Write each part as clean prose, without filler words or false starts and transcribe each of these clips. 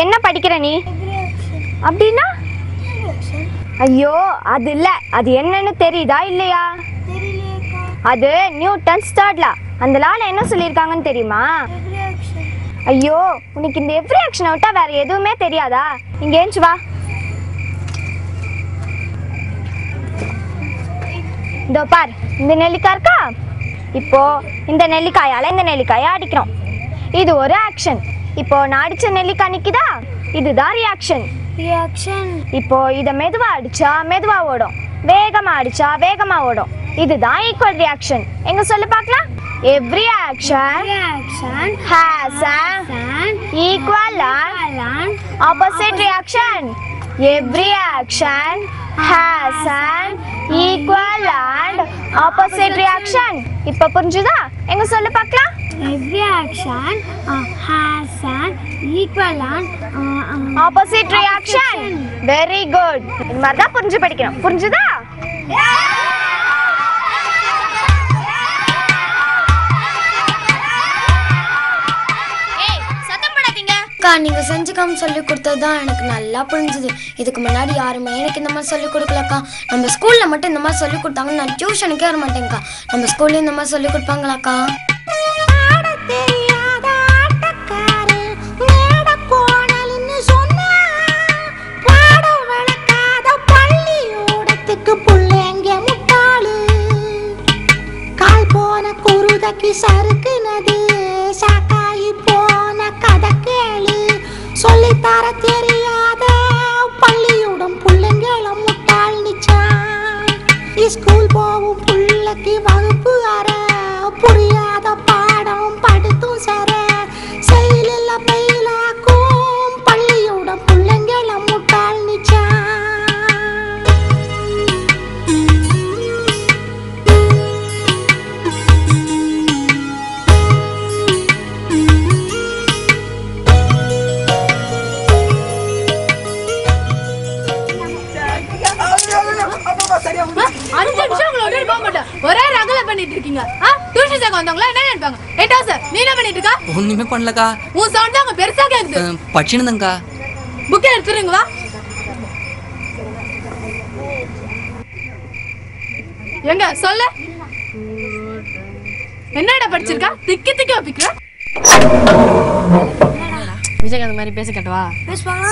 என்ன படிக்கிற நீ? அப்படின்னா? ஐயோ அது இல்ல, அது என்னன்னு தெரியுதா இல்லையா? அது நியூட்டன்ஸ் தேர்ட் லா. அந்த லால என்ன சொல்லியிருக்காங்கன்னு தெரியுமா? ஐயோ உனக்கு இந்த எவ்ரி ஆக்ஷனை விட்டா வேற எதுவுமே தெரியாதா? இங்க ஏஞ்சி வா. இதோ பார், இந்த நெல்லிக்காய் இருக்கா? இப்போ இந்த நெல்லிக்காயால இந்த நெல்லிக்காயை அடிக்கிறோம். இது ஒரு ஆக்ஷன். இப்போ நான் அடிச்ச நெல்லிக்காய் நிக்குதா? இதுதான் ரியாக்ஷன். இப்போ இத மெதுவா அடிச்சா மெதுவா ஓடும், வேகமா அடிச்சா வேகமா ஓடும். இதுதான் ஈக்குவல் ரியாக்ஷன். எங்க சொல்லு பார்க்கலாம். Every action has an equal and opposite reaction. Every action has an equal and opposite reaction. இப்போ புரிஞ்சுதா? எங்க சொல்லு பார்க்கலாம். Every action has an equal and opposite reaction. Very good. இந்த மாதிரி தான் புரிஞ்சு படிக்கணும். புரிஞ்சுதா? நீங்க செஞ்சுக்காம சொல்லி கொடுத்ததுதான் எனக்கு நல்லா புரிஞ்சுது. இதுக்கு முன்னாடி யாருமே எனக்கு இந்த மாதிரி சொல்லி கொடுக்கலக்கா. நம்ம ஸ்கூல்ல மட்டும் இந்த மாதிரி சொல்லி கொடுத்தாங்கன்னு நான் டியூஷனுக்கே வர மாட்டேங்க்கா. நம்ம ஸ்கூல்ல இந்த மாதிரி சொல்லி கொடுப்பாங்களாக்கா? சருக்கு நதி சாக்காயி போன கதை கேளு. சொல்லித்தர தெரியாத பள்ளியுடன் பிள்ளைங்கள முட்டாள் நிச்சான். ஸ்கூல் போகும் பிள்ளைக்கு வகுப்பு அற புரியாத பாடம் படுத்தும் சர செயலில் பயிலாக்கும் பள்ளியுடன் பிள்ளைங்கள முட்டாள் நிச்சான். ஒரே ரகல பண்ணிட்டு இருக்கீங்க. டியூஷன் சேக்க வந்தவங்களா என்ன நினைப்பாங்க? ஏட்டா சார் நீ என்ன பண்ணிட்டு இருக்க? ஒண்ணுமே பண்ணலக்கா. உன் சவுண்ட் தான் பெருசா கேக்குது. படிச்சிருந்தேன்க்கா. புக் எடுத்துறீங்க வா. எங்க சொல்ல என்னடா படிச்சிருக்கா? திக்கி திக்கி வைப்பிக்கிற. விஜயகாந்த் மாதிரி பேச கட்டவா? பேசுவாங்க.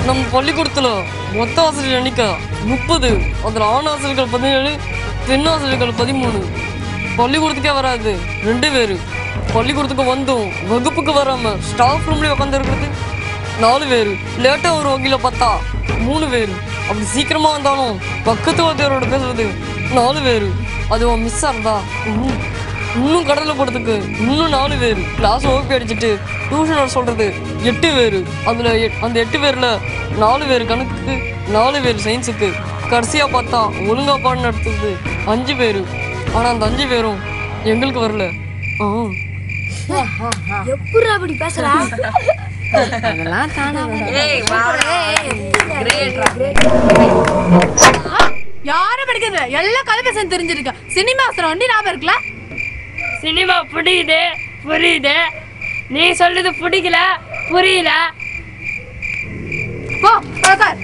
நம்ம பள்ளிக்கூடத்துல மொத்த ஆசிரியர் எண்ணிக்கை 30. அதில் ஆண் ஆசிரியர்கள் 17, பெண் ஆசிரியர்கள் 13. பள்ளிக்கூடத்துக்கே வராது 2 பேர். பள்ளிக்கூடத்துக்கு வந்தும் வகுப்புக்கு வராம ஸ்டாஃப் ரூம்லேயே உட்காந்து இருக்கிறது 4 பேர். லேட்டாக ஒரு வகையில் பார்த்தா 3 பேர். அப்படி சீக்கிரமாக வந்தாலும் பக்கத்து வாத்தியாரோட பேசுறது 4 பேர். அது அவன் மிஸ்ஸாக இருந்தா இன்னும் கடலில் போடுறதுக்கு இன்னும் 4 பேர். கிளாஸ் ஓப்பி அடிச்சுட்டு டியூஷன் சொல்கிறது 8 பேர். அதில் அந்த 8 பேரில் 4 பேர் கணக்குக்கு, 4 பேர் சயின்ஸுக்கு. கடைசியாக பார்த்தா ஒழுங்காக பாடம் நடத்துறது 5 பேர். ஆனால் அந்த 5 பேரும் எங்களுக்கு வரல. எப்படி அப்படி பேசுறா? யார படிக்கிறது? எல்லா கதை பேச தெரிஞ்சிருக்க. சினிமா வண்டி ஞாபகம் இருக்குல்ல? சினிமா பிடிக்குது, புரியுது. நீ சொல்றது பிடிக்கல, புரியல. போ உட்கார்.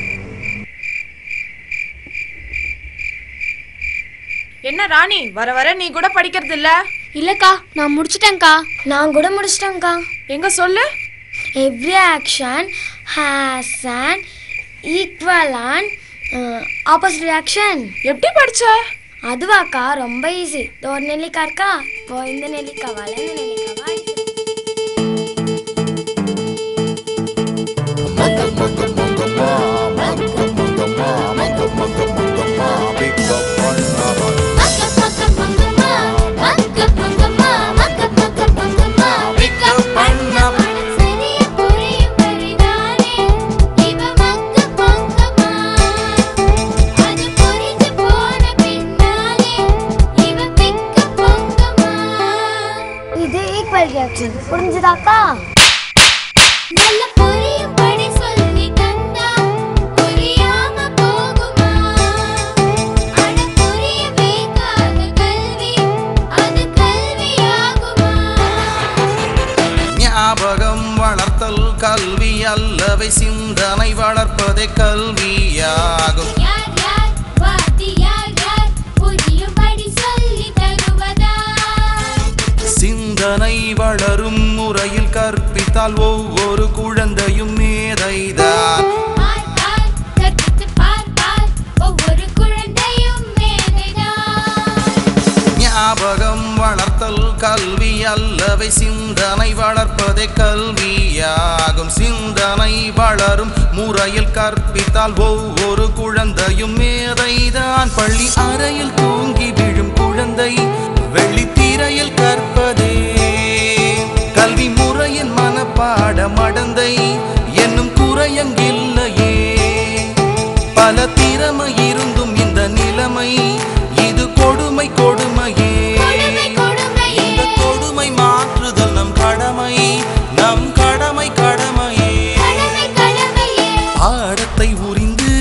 என்ன ராணி வர வர நீ கூட படிக்கிறது இல்ல? இல்லக்கா நான் முடிச்சிட்டேன்க்கா. நான் கூட முடிச்சிட்டேன்க்கா. எங்க சொல்லு. Every action has an equal and opposite reaction. எப்படி படிச்ச? அதுவாக்கா ரொம்ப ஈஸி. ஒரு நெல்லிக்காய் இருக்கா, இப்போ இந்த நெல்லிக்காவால இந்த நெல்லிக்காவா புரிஞ்சுதாக்கா? நல்ல பொரியும் படி சொல்லி தங்க சிந்தனை வளர்ப்பதே கல்வியாகும். சிந்தனை வளரும் முறையில் கற்பித்தால் ஒவ்வொரு குழந்தையும் மேதைதான். ஞாபகம் வளர்த்தல் கல்வி அல்லவை, சிந்தனை வளர்ப்பதே கல்வியாகும். சிந்தனை வளரும் முறையில் கற்பித்தால் ஒவ்வொரு குழந்தையும் மேதைதான். பள்ளி அறையில் தூங்கி விழும் குழந்தை வெள்ளித்திரையில் கற்பதே கல்வி முறையின் மனப்பாட மடந்தை என்னும் குறையங்கில்லையே. பல திறமை இருந்தும் இந்த நிலைமை, இது கொடுமை கொடுமையே. இந்த கொடுமை மாற்றுதல் நம் கடமை, நம் கடமை கடமையே. பாடத்தை உரிந்து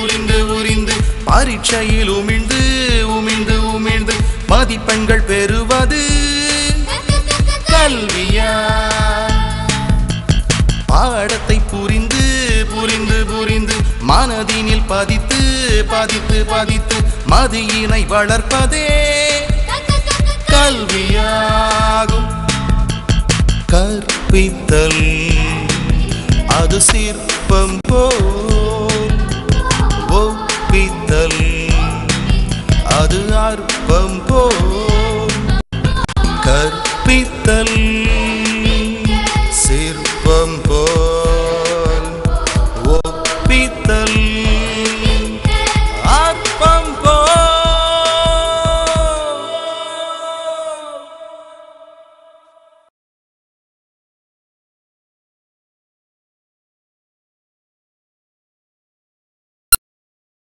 உரிந்து உரிந்து பரீட்சையில் உமிழ்ந்து உமிழ்ந்து உமிழ்ந்து மதிப்பெண்கள் பெறுவது கல்வியா? பாடத்தை புரிந்து புரிந்து புரிந்து மனதினில் பதித்து பதித்து பதித்து மதியினை வளர்ப்பதே கல்வியாகும். கற்பித்தல் அது சிற்பம் போல்